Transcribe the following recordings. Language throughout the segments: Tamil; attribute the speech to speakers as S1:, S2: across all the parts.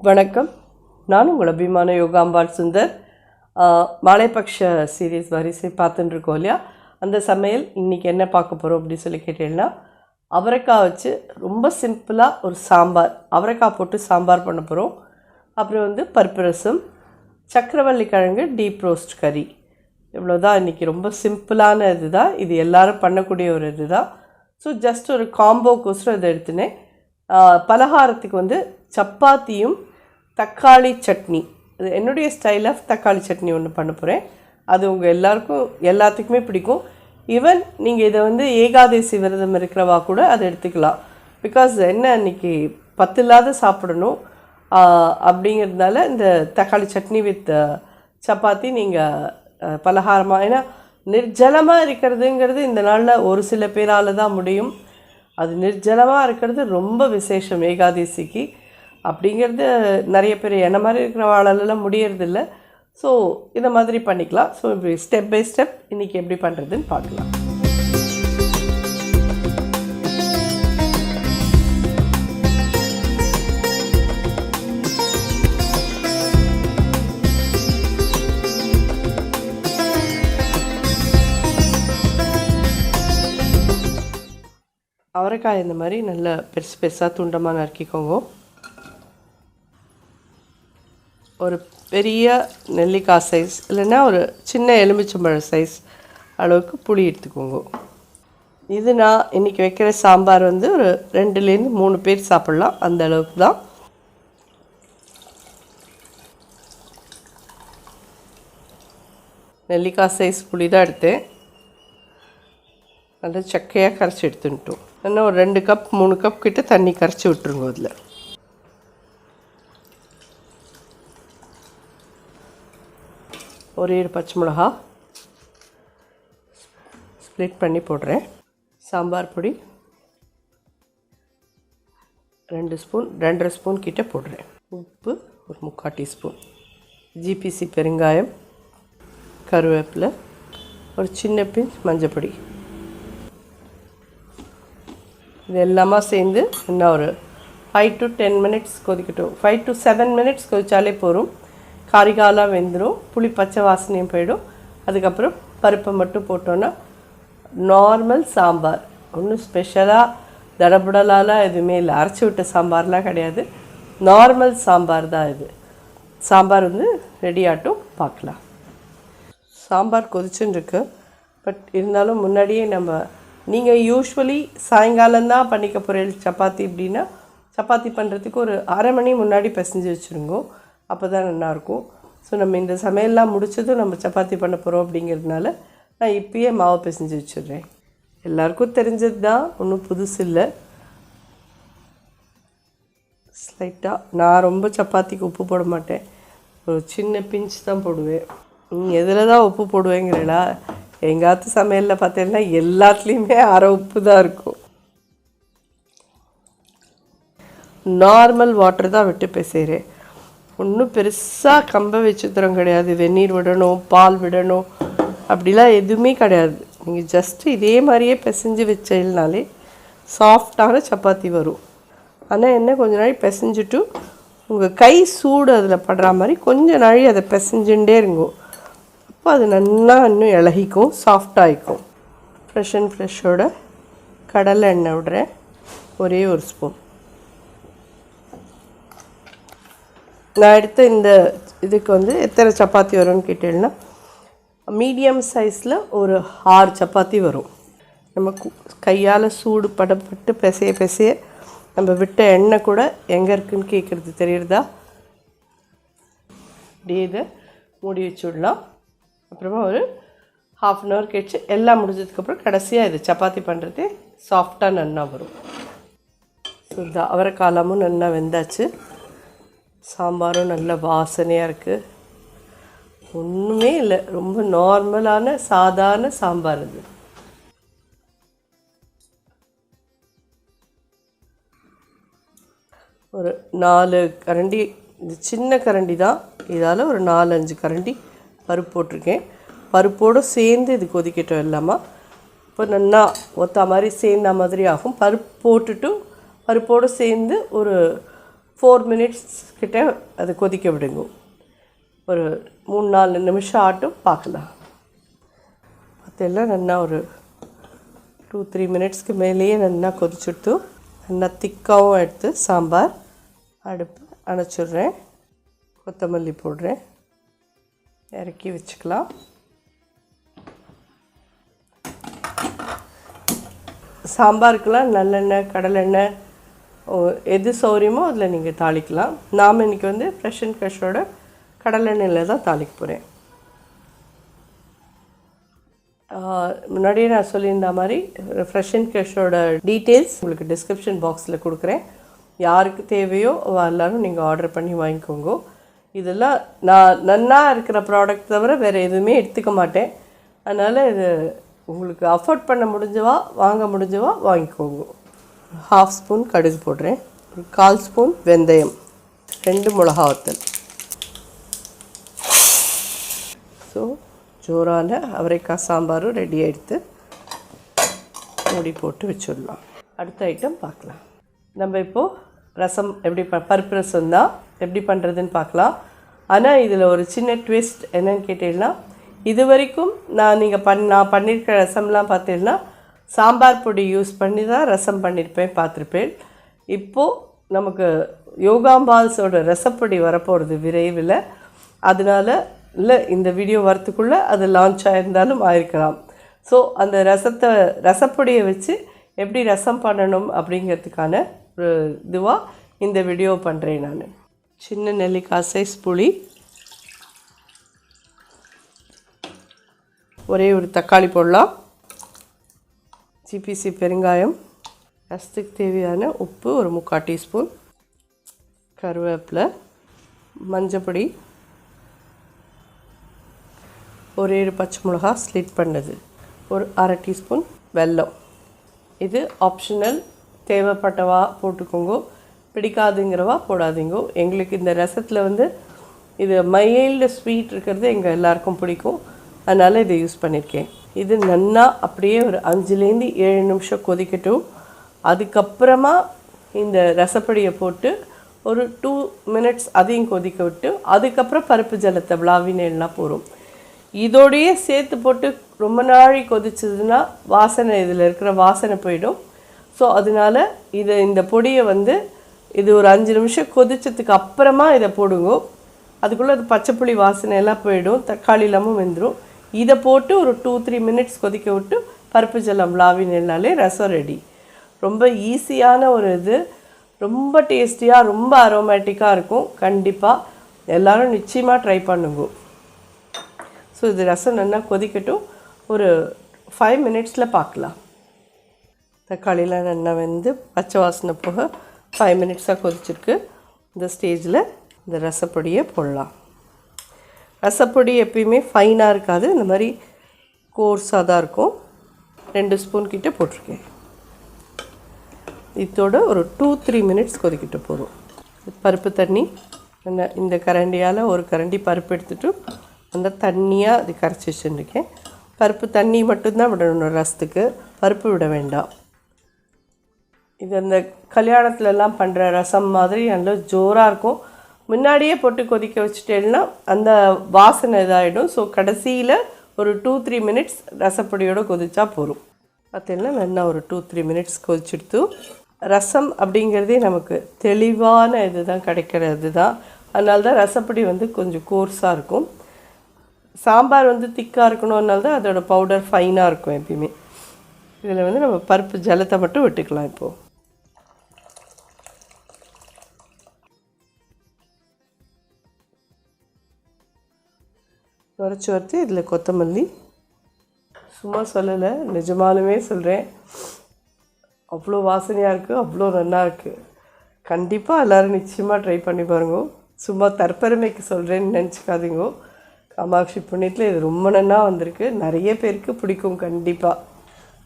S1: வணக்கம். நான் உங்கள் அபிமான யோகாம்பாள் சுந்தர். மாலைபக்ஷ சீரீஸ் வரிசை பார்த்துட்டு இருக்கோம் இல்லையா? அந்த சமையல் இன்றைக்கி என்ன பார்க்க போகிறோம் அப்படின்னு சொல்லி கேட்டீங்கன்னா, அவரைக்காய் வச்சு ரொம்ப சிம்பிளாக ஒரு சாம்பார், அவரைக்காய் போட்டு சாம்பார் பண்ண போகிறோம். அப்புறம் பருப்பு ரசம், சக்கரவள்ளி கிழங்கு டீப் ரோஸ்ட் கறி. இவ்வளோதான் இன்றைக்கி. ரொம்ப சிம்பிளான இது தான். இது எல்லோரும் பண்ணக்கூடிய ஒரு இது தான். ஸோ ஜஸ்ட் ஒரு காம்போக்கோசரம் இதை எடுத்துனேன். பலகாரத்துக்கு சப்பாத்தியும் தக்காளி சட்னி, இது என்னுடைய ஸ்டைல் ஆஃப் தக்காளி சட்னி ஒன்று பண்ண போகிறேன். அது உங்கள் எல்லாத்துக்குமே பிடிக்கும். ஈவன் நீங்கள் இதை ஏகாதசி விரதம் இருக்கிறவா கூட அதை எடுத்துக்கலாம். பிகாஸ் என்ன இன்றைக்கி பத்தில்லாத சாப்பிடணும் அப்படிங்கிறதுனால இந்த தக்காளி சட்னி வித் சப்பாத்தி நீங்கள் பலகாரமாக, ஏன்னா நிர்ஜலமாக இருக்கிறதுங்கிறது இந்த நாளில் ஒரு சில பேரால் தான் முடியும். அது நிர்ஜலமாக இருக்கிறது ரொம்ப விசேஷம் ஏகாதசிக்கு. அப்படிங்கிறது நிறைய பேர் என்ன மாதிரி இருக்கிறவாளெல்லாம் முடியறதில்ல. ஸோ இதை மாதிரி பண்ணிக்கலாம். ஸோ இப்படி ஸ்டெப் பை ஸ்டெப் இன்றைக்கி எப்படி பண்ணுறதுன்னு பார்க்கலாம். அவரைக்காய் இந்த மாதிரி நல்லா பெருசு பெருசாக துண்டமாக நறுக்கிக்கோங்க. ஒரு பெரிய நெல்லிக்காய் சைஸ் இல்லைன்னா ஒரு சின்ன எலுமிச்சம்பழம் சைஸ் அளவுக்கு புளி எடுத்துக்கோங்க. இது நான் இன்றைக்கி வைக்கிற சாம்பார் ஒரு 2லேருந்து 3 பேர் சாப்பிட்லாம், அந்த அளவுக்கு தான். நெல்லிக்காய் சைஸ் புளி தான் எடுத்தேன். நல்லா சக்கையாக கரைச்சி எடுத்துட்டோம். இன்னும் ஒரு 2 கப் 3 கப் கிட்ட தண்ணி கரைச்சி விட்டுருங்க. அதில் ஒரே ஒரு பச்சை மிளகா ஸ்ப்ளிட் பண்ணி போடுறேன். சாம்பார் பொடி 2 ஸ்பூன் 2.5 ஸ்பூன் கிட்ட போடுறேன். உப்பு ஒரு 3/4 டீஸ்பூன், ஜிபிசி பெருங்காயம், கருவேப்பிலை, ஒரு சின்ன பிஞ்ச் மஞ்சப்பொடி. இது எல்லாமே சேர்ந்து இன்னும் ஒரு 5 to 10 மினிட்ஸ் கொதிக்கட்டும். 5 to 7 மினிட்ஸ் கொதித்தாலே போதும். காரிகாலாக வெந்துடும், புளி பச்சை வாசனையும் போயிடும். அதுக்கப்புறம் பருப்பை மட்டும் போட்டோன்னா நார்மல் சாம்பார். ஒன்றும் ஸ்பெஷலாக தடபுடலாலாம் எதுவுமே இல்லை. அரைச்சி விட்ட சாம்பார்லாம் கிடையாது, நார்மல் சாம்பார் தான் இது. சாம்பார் ரெடி ஆட்டும் பார்க்கலாம். சாம்பார் கொதிச்சுன்னு இருக்கு. பட் இருந்தாலும் முன்னாடியே நீங்கள் யூஸ்வலி சாயங்காலம்தான் பண்ணிக்க போகிறேன் சப்பாத்தி அப்படின்னா, சப்பாத்தி பண்ணுறதுக்கு ஒரு அரை மணி முன்னாடி பிசைஞ்சு வச்சுருங்கோ. அப்போ தான் நல்லாயிருக்கும். ஸோ நம்ம இந்த சமையல்லாம் முடிச்சதும் நம்ம சப்பாத்தி பண்ண போகிறோம் அப்படிங்கிறதுனால நான் இப்பயே மாவு பிசைஞ்சு வச்சுடுறேன். எல்லாருக்கும் தெரிஞ்சது தான், ஒன்றும் புதுசு இல்லை. ஸ்லைட்டாக நான் ரொம்ப சப்பாத்திக்கு உப்பு போட மாட்டேன், ஒரு சின்ன பிஞ்ச் தான் போடுவேன். எதில் தான் உப்பு போடுவேங்கிறீங்களா? எங்காத்து சமையலில் பார்த்தீங்கன்னா எல்லாத்துலேயுமே அரை உப்பு தான் இருக்கும். நார்மல் வாட்டர் தான் விட்டு பிசைகிறேன். ஒன்றும் பெருசாக கம்பை வச்சு தரம் கிடையாது. வெந்நீர் விடணும், பால் விடணும் அப்படிலாம் எதுவுமே கிடையாது. நீங்கள் ஜஸ்ட்டு இதே மாதிரியே பிசைஞ்சு வச்சதுனாலே சாஃப்டான சப்பாத்தி வரும். ஆனால் என்ன, கொஞ்ச நாள் பிசைஞ்சிட்டு உங்கள் கை சூடு அதில் படுற மாதிரி கொஞ்ச நாள் அதை பிசைஞ்சுட்டே இருங்கோ. அப்போ அது நல்லா இன்னும் இலகிக்கும், சாஃப்டாகிக்கும். ஃப்ரெஷ்ஷோட கடலை எண்ணெய் விடுறேன், ஒரே ஒரு ஸ்பூன். நான் எடுத்த இந்த இதுக்கு எத்தனை சப்பாத்தி வரும்னு கேட்டீங்கன்னா, மீடியம் சைஸில் ஒரு 6 சப்பாத்தி வரும். நம்ம கையால் சூடு படப்பட்டு பிசைய நம்ம விட்ட எண்ணெய் கூட எங்கே இருக்குதுன்னு கேட்குறது தெரியுறதா? அப்படியே இதை மூடி வச்சுடலாம். அப்புறமா ஒரு 1/2 hour கழிச்சு எல்லாம் முடிஞ்சதுக்கப்புறம் கடைசியாக இது சப்பாத்தி பண்ணுறது சாஃப்டாக நல்லா வரும். ஸோ இந்த அவரைக்காலமும் நல்லா வெந்தாச்சு. சாம்பாரும் நல்ல வாசனையாக இருக்குது. ஒன்றுமே இல்லை, ரொம்ப நார்மலான சாதாரண சாம்பார். இது ஒரு 4 கரண்டி, இது சின்ன கரண்டி தான், இதால் ஒரு 4-5 கரண்டி பருப்பு போட்டிருக்கேன். பருப்போடு சேர்ந்து இது கொதிக்கட்டும் எல்லாமா. இப்போ நல்லா ஒத்தா மாதிரி சேர்ந்த மாதிரி ஆகும். பருப்பு போட்டுட்டு பருப்போடு சேர்ந்து ஒரு 4 மினிட்ஸ் கிட்ட அது கொதிக்க விடுங்க. ஒரு 3-4 நிமிஷம் ஆட்டும் பார்க்கலாம். அதெல்லாம் நல்லா ஒரு 2-3 மினிட்ஸ்க்கு மேலேயே நல்லா கொதிச்சுட்டு நல்லா திக்காகவும் எடுத்து சாம்பார் அடுப்பு அணைச்சிட்றேன். கொத்தமல்லி போடுறேன். இறக்கி வச்சுக்கலாம். சாம்பாருக்கெலாம் நல்லெண்ணெய், கடலெண்ணெய் எது சௌரியமோ அதில் நீங்கள் தாளிக்கலாம். நாம் இன்றைக்கி வந்து ஃப்ரெஷ் அண்ட் ஃப்ரெஷ்ஷோட கடலெண்ணெயில் தான் தாளிக்க போகிறேன். முன்னாடியே நான் சொல்லியிருந்த மாதிரி ஃப்ரெஷ் அண்ட் ஃப்ரெஷ்ஷோட டீட்டெயில்ஸ் உங்களுக்கு டிஸ்கிரிப்ஷன் பாக்ஸில் கொடுக்குறேன். யாருக்கு தேவையோ எல்லாரும் நீங்கள் ஆர்டர் பண்ணி வாங்கிக்கோங்க. இதெல்லாம் நான் நன்னா இருக்கிற ப்ராடக்ட் தவிர வேறு எதுவுமே எடுத்துக்க மாட்டேன். அதனால் இது உங்களுக்கு அஃபோர்ட் பண்ண முடிஞ்சவா வாங்க முடிஞ்சவா வாங்கிக்கோங்க. 1/2 ஸ்பூன் கடுகு போடுறேன். 1/4 ஸ்பூன் வெந்தயம், 2 மிளகா வத்தல். ஸோ ஜோரான அவரைக்காய் சாம்பாரும் ரெடி ஆகிடுத்து. மூடி போட்டு வச்சிடலாம். அடுத்த ஐட்டம் பார்க்கலாம். நம்ம இப்போது ரசம் எப்படி பருப்பு ரசம் தான் எப்படி பண்ணுறதுன்னு பார்க்கலாம். ஆனால் இதில் ஒரு சின்ன ட்விஸ்ட் என்னன்னு கேட்டீங்கன்னா, இது வரைக்கும் நான் பண்ணியிருக்கிற ரசம்லாம் பார்த்தீங்கன்னா சாம்பார் பொடி யூஸ் பண்ணி தான் ரசம் பண்ணியிருப்பேன், பார்த்துருப்பேன். இப்போது நமக்கு யோகாம்பால்ஸோட ரசப்பொடி வரப்போகிறது விரைவில். அதனால் இல்லை இந்த வீடியோ வரத்துக்குள்ளே அது லான்ச் ஆகிருந்தாலும் ஆயிருக்கலாம். ஸோ அந்த ரசப்பொடியை வச்சு எப்படி ரசம் பண்ணணும் அப்படிங்கிறதுக்கான ஒரு இதுவாக இந்த வீடியோ பண்ணுறேன். நான் சின்ன நெல்லிக்காய் சைஸ் புளி, ஒரே ஒரு தக்காளி போடலாம், ஜிபிசி பெருங்காயம், ரசத்துக்கு தேவையான உப்பு ஒரு 3/4 டீஸ்பூன், கருவேப்பிலை, மஞ்சப்பொடி, ஒரே ஒரு பச்சை மிளகா ஸ்லிட் பண்ணது, ஒரு 1/2 டீஸ்பூன் வெல்லம். இது ஆப்ஷனல். தேவைப்பட்டவா போட்டுக்கோங்க, பிடிக்காதுங்கிறவா போடாதீங்க. எங்களுக்கு இந்த ரசத்தில் வந்து இது மைல்டு ஸ்வீட் இருக்கிறது எங்கள் எல்லாருக்கும் பிடிக்கும். அதனால் இதை யூஸ் பண்ணியிருக்கேன். இது நன்னா அப்படியே ஒரு 5லேருந்து 7 நிமிஷம் கொதிக்கட்டும். அதுக்கப்புறமா இந்த ரசப்பொடியை போட்டு ஒரு 2 மினிட்ஸ் அதையும் கொதிக்க விட்டு அதுக்கப்புறம் பருப்பு ஜலத்தை விளாவினேன்னா போகும். இதோடையே சேர்த்து போட்டு ரொம்ப நாழி கொதிச்சதுன்னா வாசனை, இதில் இருக்கிற வாசனை போயிடும். ஸோ அதனால் இந்த பொடியை வந்து இது ஒரு 5 நிமிஷம் கொதிச்சதுக்கு அப்புறமா இதை போடுங்க. அதுக்குள்ளே அது பச்சைப்புளி வாசனை எல்லாம் போயிடும், தக்காளி இல்லாமல் வெந்துடும். இதை போட்டு ஒரு 2-3 மினிட்ஸ் கொதிக்க விட்டு பருப்பு ஜலம் விளாவினாலே ரசம் ரெடி. ரொம்ப ஈஸியான ஒரு இது, ரொம்ப டேஸ்டியாக, ரொம்ப அரோமேட்டிக்காக இருக்கும். கண்டிப்பாக எல்லோரும் நிச்சயமாக ட்ரை பண்ணுங்க. ஸோ இது ரசம் நல்லா கொதிக்கட்டும். ஒரு 5 மினிட்ஸில் பார்க்கலாம். தக்காளிலாம் நல்லா வெந்து பச்சை வாசனை போக 5 மினிட்ஸாக கொதிச்சிருக்கு. இந்த ஸ்டேஜில் இந்த ரசப்பொடியை போடலாம். ரசப்பொடி எப்பயுமே ஃபைனாக இருக்காது, இந்த மாதிரி கோர்ஸாக தான் இருக்கும். 2 ஸ்பூன் கிட்ட போட்டிருக்கேன். இதோட ஒரு 2-3 மினிட்ஸ் கொதிக்கிட்டு போதும். பருப்பு தண்ணி இந்த கரண்டியால் ஒரு கரண்டி பருப்பு எடுத்துகிட்டு அந்த தண்ணியாக அது கரைச்சி வச்சுருக்கேன். பருப்பு தண்ணி மட்டும்தான் விடணும் ரசத்துக்கு, பருப்பு விட வேண்டாம். இது அந்த கல்யாணத்துலலாம் பண்ணுற ரசம் மாதிரி நல்லா ஜோராக இருக்கும். முன்னாடியே போட்டு கொதிக்க வச்சுட்டேன்னா அந்த வாசனை இதாகிடும். ஸோ கடைசியில் ஒரு 2-3 மினிட்ஸ் ரசப்பொடியோடு கொதிச்சா போகும். பார்த்தீங்கன்னா நல்லா ஒரு 2-3 மினிட்ஸ் கொதிச்சுடுத்து. ரசம் அப்படிங்கிறதே நமக்கு தெளிவான இது தான் கிடைக்கிறது தான். அதனால தான் ரசப்பொடி வந்து கொஞ்சம் கோர்ஸாக இருக்கும். சாம்பார் வந்து திக்காக இருக்கணும்னால தான் அதோடய பவுடர் ஃபைனாக இருக்கும் எப்பயுமே. இதில் வந்து நம்ம பருப்பு ஜலத்தை மட்டும் விட்டுக்கலாம். இப்போது நுரைச்சி வறுத்து இதில் கொத்தமல்லி, சும்மா சொல்லலை, நிஜமாலுமே சொல்கிறேன், அவ்வளோ வாசனையாக இருக்குது, அவ்வளோ நல்லா இருக்குது. கண்டிப்பாக எல்லோரும் நிச்சயமாக ட்ரை பண்ணி பாருங்க. சும்மா தற்பெருமைக்கு சொல்கிறேன்னு நினச்சிக்காதீங்க. காமாட்சி புண்ணியத்தில் இது ரொம்ப நல்லா வந்திருக்கு. நிறைய பேருக்கு பிடிக்கும். கண்டிப்பாக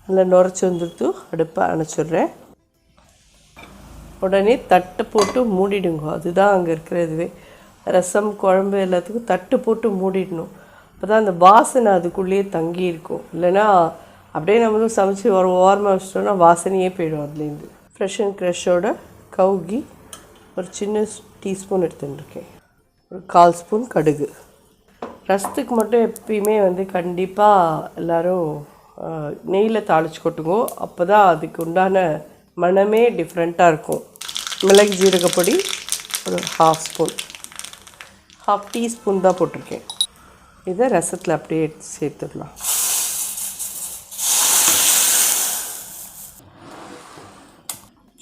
S1: நல்லா நுரைச்சி வந்துடுத்து. அடுப்பை அணைச்சிட்றேன். உடனே தட்டை போட்டு மூடிடுங்க. அதுதான் அங்கே இருக்கிறதுவே. ரசம் குழம்பு எல்லாத்துக்கும் தட்டு போட்டு மூடிடணும். அப்போ தான் அந்த வாசனை அதுக்குள்ளேயே தங்கி இருக்கும். இல்லைன்னா அப்படியே நம்மளும் சமைச்சு ஒரு ஓரமாக வச்சிட்டோன்னா வாசனையே போயிடும் அதுலேருந்து. ஃப்ரெஷ் அண்ட் ஃப்ரெஷ்ஷோட கவு கீ ஒரு சின்ன டீஸ்பூன் எடுத்துட்டுருக்கேன். ஒரு 1/4 ஸ்பூன் கடுகு. ரசத்துக்கு மட்டும் எப்பயுமே கண்டிப்பாக எல்லோரும் நெய்யில் தாளித்து கொட்டுங்கோ. அப்போ தான் அதுக்கு உண்டான மனமே டிஃப்ரெண்ட்டாக இருக்கும். மிளகு ஜீரகப்பொடி ஒரு 1/2 ஸ்பூன், 1/2 டீஸ்பூன் தான் போட்டிருக்கேன். இதை ரசத்தில் அப்படியே எடுத்து சேர்த்துடலாம்.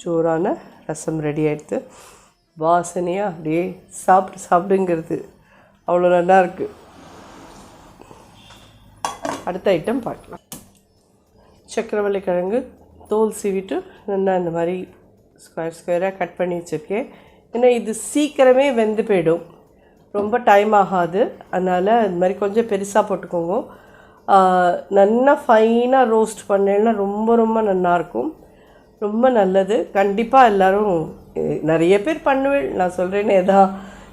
S1: சோறான ரசம் ரெடி ஆகிடுது. வாசனையாக அப்படியே சாப்பிடுங்கிறது அவ்வளோ நல்லா இருக்குது. அடுத்த ஐட்டம் பார்க்கலாம். சக்கரவள்ளி கிழங்கு தோல் சீவிட்டு நல்லா இந்த மாதிரி ஸ்கொயராக கட் பண்ணி வச்சுருக்கேன். ஏன்னா இது சீக்கிரமே வெந்து போயிடும், ரொம்ப டைம் ஆகாது. அதனால் இந்த மாதிரி கொஞ்சம் பெருசாக போட்டுக்கோங்க. நல்லா ஃபைனாக ரோஸ்ட் பண்ணேன்னா ரொம்ப ரொம்ப நல்லாயிருக்கும், ரொம்ப நல்லது. கண்டிப்பாக எல்லோரும் நிறைய பேர் பண்ணுவேன். நான் சொல்கிறேன்னு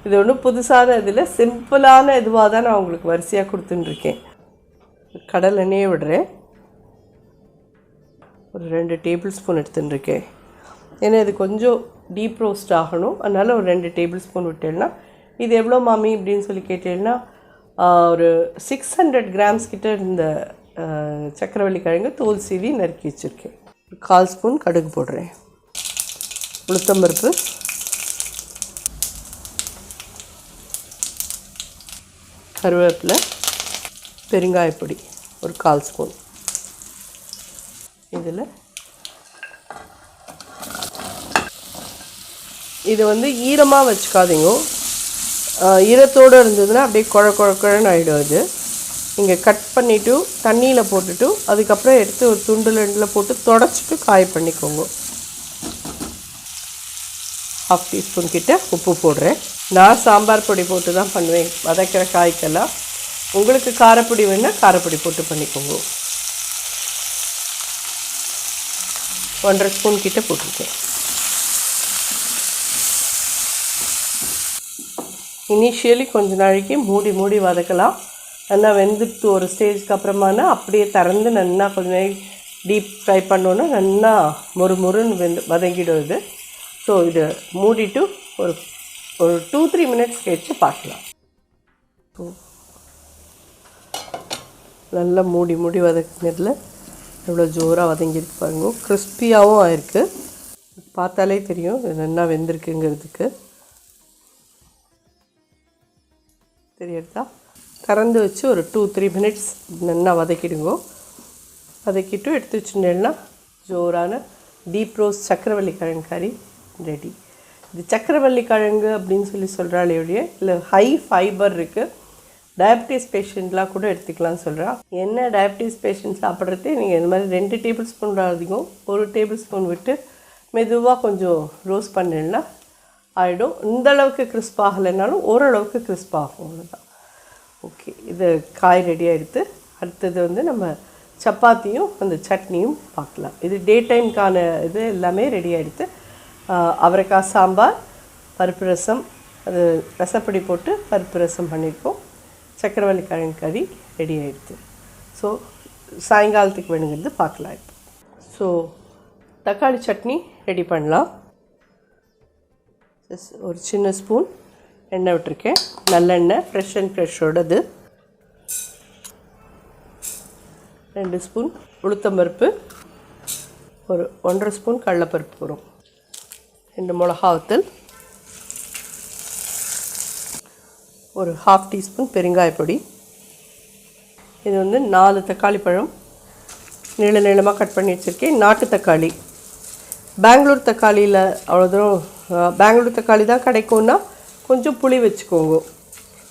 S1: இது ஒன்றும் புதுசான இதில் சிம்பிளான இதுவாக தான் நான் உங்களுக்கு வரிசையாக கொடுத்துட்டுருக்கேன். கடல் எண்ணெயை விடுறேன். ஒரு 2 டேபிள் ஸ்பூன் எடுத்துட்டுருக்கேன். ஏன்னா இது கொஞ்சம் டீப் ரோஸ்ட் ஆகணும், அதனால் ஒரு 2 டேபிள் ஸ்பூன் விட்டேன்னா. இது எவ்வளோ மாமி அப்படின்னு சொல்லி கேட்டேன்னா, ஒரு 600 கிராம்ஸ் கிட்ட இந்த சக்கரவள்ளி கிழங்கு தோல் சீவி நறுக்கி வச்சுருக்கேன். ஒரு 1/4 ஸ்பூன் கடுகு போடுறேன். உளுத்தம்பருப்பு, கருவேப்பிலை, பெருங்காயப்பொடி ஒரு 1/4 ஸ்பூன். இதில் இது ஈரமாக வச்சுக்காதீங்க. ஈரத்தோடு இருந்ததுன்னா அப்படியே குழன்னு ஆகிடும். இது நீங்கள் கட் பண்ணிவிட்டு தண்ணியில் போட்டுட்டு அதுக்கப்புறம் எடுத்து ஒரு துண்டில் போட்டு தொடச்சிட்டு காய பண்ணிக்கோங்க. 1/2 டீஸ்பூன் கிட்ட உப்பு போடுறேன். நான் சாம்பார் பொடி போட்டு தான் பண்ணுவேன் வதக்கிற காய்க்கெல்லாம். உங்களுக்கு காரப்பொடி வேணால் காரப்பொடி போட்டு பண்ணிக்கோங்க. 1/2 ஸ்பூன் கிட்ட போட்டிருக்கேன். இனிஷியலி கொஞ்ச நாளைக்கு மூடி வதக்கலாம். நல்லா வெந்துட்டு ஒரு ஸ்டேஜ்க்கு அப்புறமானா அப்படியே திறந்து நல்லா கொஞ்சம் நேரம் டீப் ஃப்ரை பண்ணோன்னா நல்லா மொறுன்னு வதங்கிடும் இது. ஸோ இதை மூடிட்டு ஒரு 2-3 மினிட்ஸ் கழிச்சு பார்க்கலாம். நல்லா மூடி வதக்கினதில் எவ்வளோ ஜோராக வதங்கியிருக்கு பாருங்க. கிறிஸ்பியாகவும் ஆயிருக்கு, பார்த்தாலே தெரியும் இது நல்லா வெந்திருக்குங்கிறதுக்கு தெரியுதா. திறந்து வச்சு ஒரு 2-3 மினிட்ஸ் நல்லா வதக்கிடுங்க. வதக்கிட்டு எடுத்து வச்சுட்டேன்னா ஜோரான டீப் ரோஸ்ட் சக்கரவள்ளி கிழங்கு கறி ரெடி. இது சக்கரவள்ளி கிழங்கு அப்படின்னு சொல்கிறாளே ஒழிய இல்லை ஹை ஃபைபர் இருக்குது. டயபிட்டிஸ் பேஷண்ட்லாம் கூட எடுத்துக்கலாம்னு சொல்கிறேன். என்ன டயபிட்டிஸ் பேஷண்ட் சாப்பிட்றது நீங்கள் இந்த மாதிரி 2 டேபிள் ஸ்பூன் அதிகம் 1 டேபிள் ஸ்பூன் விட்டு மெதுவாக கொஞ்சம் ரோஸ்ட் பண்ணிடனா ஆகிடும். இந்தளவுக்கு கிறிஸ்ப் ஆகலைனாலும் ஓரளவுக்கு கிறிஸ்ப் ஆகும், அவ்வளோதான். ஓகே, இது காய் ரெடியாக எடுத்து அடுத்தது நம்ம சப்பாத்தியும் அந்த சட்னியும் பார்க்கலாம். இது டே டைம்க்கான இது எல்லாமே ரெடியாக எடுத்து அவரைக்காய் சாம்பார், பருப்பு ரசம், அது ரசப்பொடி போட்டு பருப்பு ரசம் பண்ணியிருக்கோம். சக்கரவள்ளி கிழங்கு கறி ரெடி ஆகிடுது. ஸோ சாயங்காலத்துக்கு வேணுங்கிறது பார்க்கலாம். இப்போ ஸோ தக்காளி சட்னி ரெடி பண்ணலாம். ஒரு சின்ன ஸ்பூன் எண்ணெய் விட்டுருக்கேன், நல்லெண்ணெய் ஃப்ரெஷ் அண்ட் ஃப்ரெஷ்ஷோடது. 2 ஸ்பூன் உளுத்தம்பருப்பு, ஒரு 1.5 ஸ்பூன் கடலைப்பருப்பு வரும், 2 மிளகா வத்தல், ஒரு 1/2 டீஸ்பூன் பெருங்காயப்பொடி. இது 4 தக்காளி பழம் நீளமாக கட் பண்ணி வச்சுருக்கேன். நாட்டு தக்காளி, பெங்களூர் தக்காளியில் அவ்வளோ தூரம் பெங்களூர் தக்காளி தான் கிடைக்கும்னா கொஞ்சம் புளி வச்சுக்கோங்க.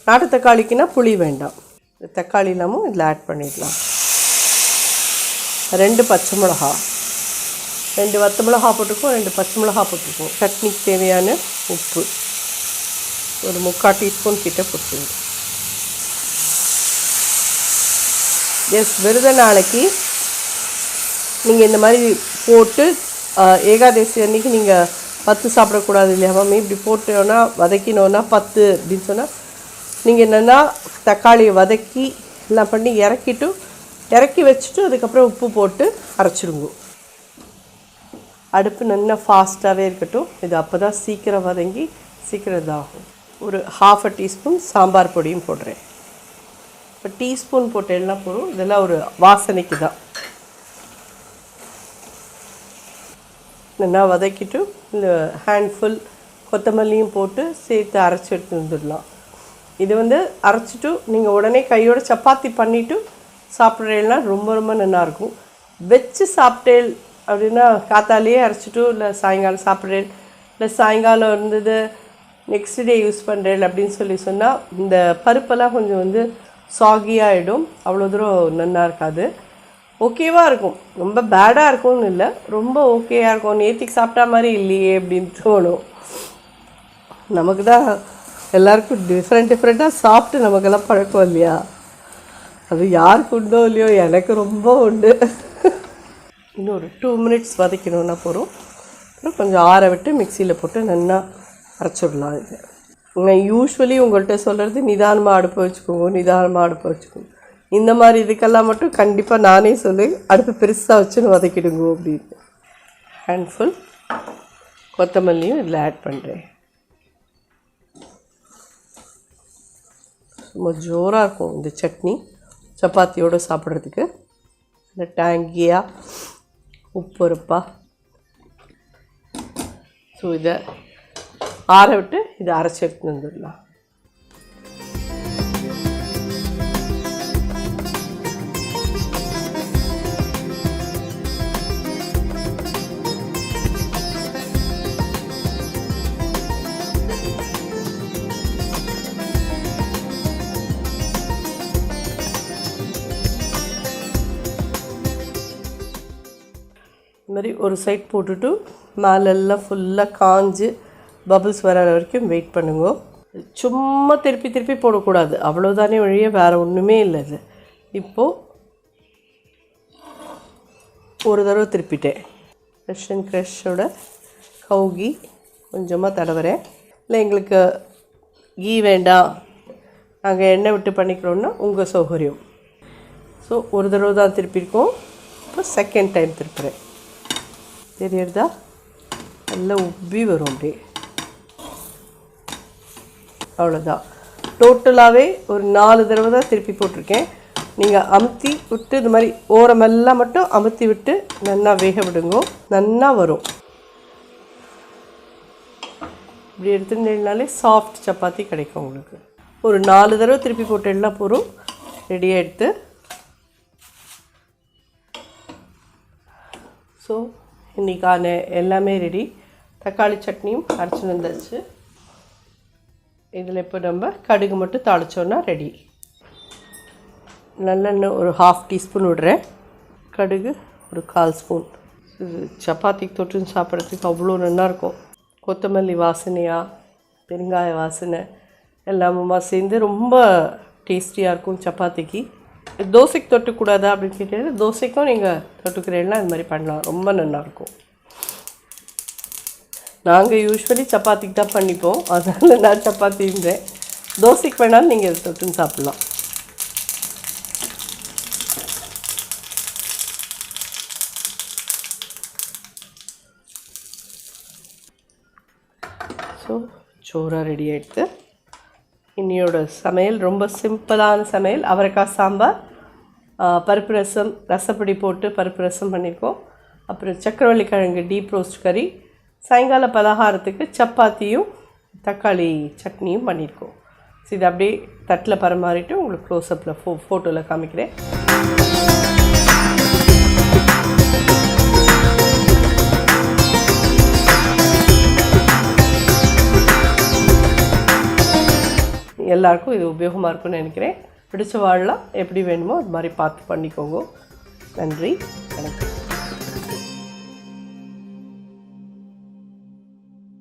S1: நாட்டு தக்காளிக்குன்னா புளி வேண்டாம். தக்காளி இல்லாமல் இதில் ஆட் பண்ணிடலாம். 2 பச்சை மிளகா, 2 வத்த மிளகா போட்டிருக்கோம், 2 பச்சை மிளகா போட்டிருக்கோம். சட்னிக்கு தேவையான உப்பு ஒரு 3/4 டீஸ்பூன் கிட்ட போட்டுருங்க. விரத நாளைக்கு நீங்கள் இந்த மாதிரி போட்டு ஏகாதசி அன்றைக்கி நீங்கள் 10 சாப்பிடக்கூடாது இல்லையா மாமி, இப்படி போட்டோன்னா வதக்கினோன்னா 10 அப்படின்னு சொன்னால் நீங்கள் என்னென்னா தக்காளியை வதக்கி எல்லாம் பண்ணி இறக்கி வச்சுட்டு அதுக்கப்புறம் உப்பு போட்டு அரைச்சிடுங்க. அடுப்பு நல்லா ஃபாஸ்ட்டாகவே இருக்கட்டும். இது அப்போ தான் சீக்கிரம் வதங்கி சீக்கிரம் இதாகும். ஒரு 1/2 டீஸ்பூன் சாம்பார் பொடியும் போடுறேன். இப்போ டீஸ்பூன் போட்டேன்னா போதும். இதெல்லாம் ஒரு வாசனைக்கு தான். நல்லா வதக்கிட்டு இந்த ஹேண்ட்ஃபுல் கொத்தமல்லியும் போட்டு சேர்த்து அரைச்சி எடுத்து வந்துடலாம். இது அரைச்சிட்டு நீங்கள் உடனே கையோட சப்பாத்தி பண்ணிவிட்டு சாப்பிட்றேன்னா ரொம்ப ரொம்ப நல்லாயிருக்கும். வச்சு சாப்பிட்டேன் அப்படின்னா காத்தாலேயே அரைச்சிட்டு இல்லை சாயங்காலம் சாப்பிட்றேன், இல்லை சாயங்காலம் இருந்தது நெக்ஸ்ட் டே யூஸ் பண்ணுறேன் அப்படின்னு சொன்னால் இந்த பருப்பெல்லாம் கொஞ்சம் சாகியாகிடும். அவ்வளோ தூரம் நல்லா இருக்காது. ஓகேவாக இருக்கும். ரொம்ப பேடாக இருக்கும்னு இல்லை, ரொம்ப ஓகேயாக இருக்கும். நேற்றுக்கு சாப்பிட்டா மாதிரி இல்லையே அப்படின்னு தோணும். நமக்கு தான் எல்லாருக்கும் டிஃப்ரெண்ட்டாக சாப்பிட்டு நமக்கெல்லாம் பழக்கம் இல்லையா? அது யாருக்கு உண்டோ இல்லையோ, எனக்கு ரொம்ப உண்டு. இன்னும் ஒரு 2 மினிட்ஸ் வதக்கணுன்னா போகிறோம். அப்புறம் கொஞ்சம் ஆற விட்டு மிக்சியில் போட்டு நல்லா அரைச்சிடலாம். இது நான் யூஸ்வலி உங்கள்கிட்ட சொல்கிறது நிதானமாக அடுப்பை வச்சுக்கோங்க. இந்த மாதிரி இதுக்கெல்லாம் மட்டும் கண்டிப்பாக நானே சொல்லி அடுப்பு பெருசாக வச்சுன்னு வதக்கிடுங்க அப்படின்னு. ஹேண்ட்ஃபுல் கொத்தமல்லியும் இதில் ஆட் பண்ணுறேன். ரொம்ப ஜோராக இருக்கும் இந்த சட்னி சப்பாத்தியோடு சாப்பிட்றதுக்கு. இந்த டேங்கியாக உப்பு இருப்பா. ஸோ இதை ஆற விட்டு இதை அரைச்சி எடுத்துன்னு வந்துடலாம். இந்த மாதிரி ஒரு சைட் போட்டுட்டு மேலெல்லாம் ஃபுல்லாக காஞ்சு பபிள்ஸ் வர வரைக்கும் வெயிட் பண்ணுங்க. சும்மா திருப்பி போடக்கூடாது, அவ்வளோதானே வழியே, வேறு ஒன்றுமே இல்லை. இது இப்போது ஒரு தடவை திருப்பிட்டேன். ரஷ்யன் க்ரஷோட கவு கீ கொஞ்சமாக தடவுறேன். இல்லை எங்களுக்கு கீ வேண்டாம், நாங்கள் எண்ணெய் விட்டு பண்ணிக்கிறோன்னா உங்கள் சௌகரியம். ஸோ ஒரு தடவை தான் திருப்பியிருக்கோம். இப்போ செகண்ட் டைம் திருப்புறேன். தெரியுறதா? நல்லா உப்பி வரும் அப்படியே. அவ்வளோதான். டோட்டலாகவே ஒரு 4 தடவை தான் திருப்பி போட்டிருக்கேன். நீங்கள் அமுத்தி விட்டு இது மாதிரி ஓரமெல்லாம் மட்டும் அமுத்தி விட்டு நல்லா வேக விடுங்க. நல்லா வரும். இப்படி எடுத்துட்டேன்னாலே சாஃப்ட் சப்பாத்தி கிடைக்கும் உங்களுக்கு. ஒரு 4 தடவை திருப்பி போட்டேன்னா போதும், ரெடியாக எடுத்து. ஸோ இன்றைக்கான எல்லாமே ரெடி. தக்காளி சட்னியும் அரைச்சின்னு வந்தாச்சு. இதில் இப்போ நம்ம கடுகு மட்டும் தாளித்தோன்னா ரெடி. நல்லெண்ணெய் ஒரு 1/2 டீஸ்பூன் விடுறேன். கடுகு ஒரு 1/4 ஸ்பூன். சப்பாத்திக்கு தொட்டுன்னு சாப்பிட்றதுக்கு அவ்வளோ நல்லாயிருக்கும். கொத்தமல்லி வாசனையாக பெருங்காய வாசனை எல்லாமுமா சேர்ந்து ரொம்ப டேஸ்டியாக இருக்கும் சப்பாத்திக்கு. தோசைக்கு தொட்டுக்கூடாதா அப்படின்னு கேட்டீங்கன்னா தோசைக்கும் நீங்கள் தொட்டுக்கிறீங்கன்னா இது மாதிரி பண்ணலாம், ரொம்ப நல்லாயிருக்கும். நாங்கள் யூஸ்வலி சப்பாத்திக்கு தான் பண்ணிப்போம், அதனால் நான் சப்பாத்தின்றேன். தோசைக்கு வேணாலும் நீங்கள் இதை தொட்டுன்னு சாப்பிட்லாம். ஸோ சோறாக ரெடி ஆகிடுது. இன்னையோட சமையல் ரொம்ப சிம்பிளான சமையல். அவரைக்காய் சாம்பார், பருப்பு ரசம், ரசப்பொடி போட்டு பருப்பு ரசம் பண்ணியிருக்கோம். அப்புறம் சக்கரவள்ளி கிழங்கு டீப் ரோஸ்ட் கறி, சாயங்கால பலகாரத்துக்கு சப்பாத்தியும் தக்காளி சட்னியும் பண்ணியிருக்கோம். ஸோ இது அப்படியே தட்டில் பரிமாறிட்டு உங்களுக்கு க்ளோஸ்அப்பில் ஃபோட்டோவில் காமிக்கிறேன். எல்லாருக்கும் இது உபயோகமாக இருக்கும்னு நினைக்கிறேன். பிடிச்ச வாழலாம், எப்படி வேணுமோ அது மாதிரி பார்த்து பண்ணிக்கோங்க. நன்றி, வணக்கம்.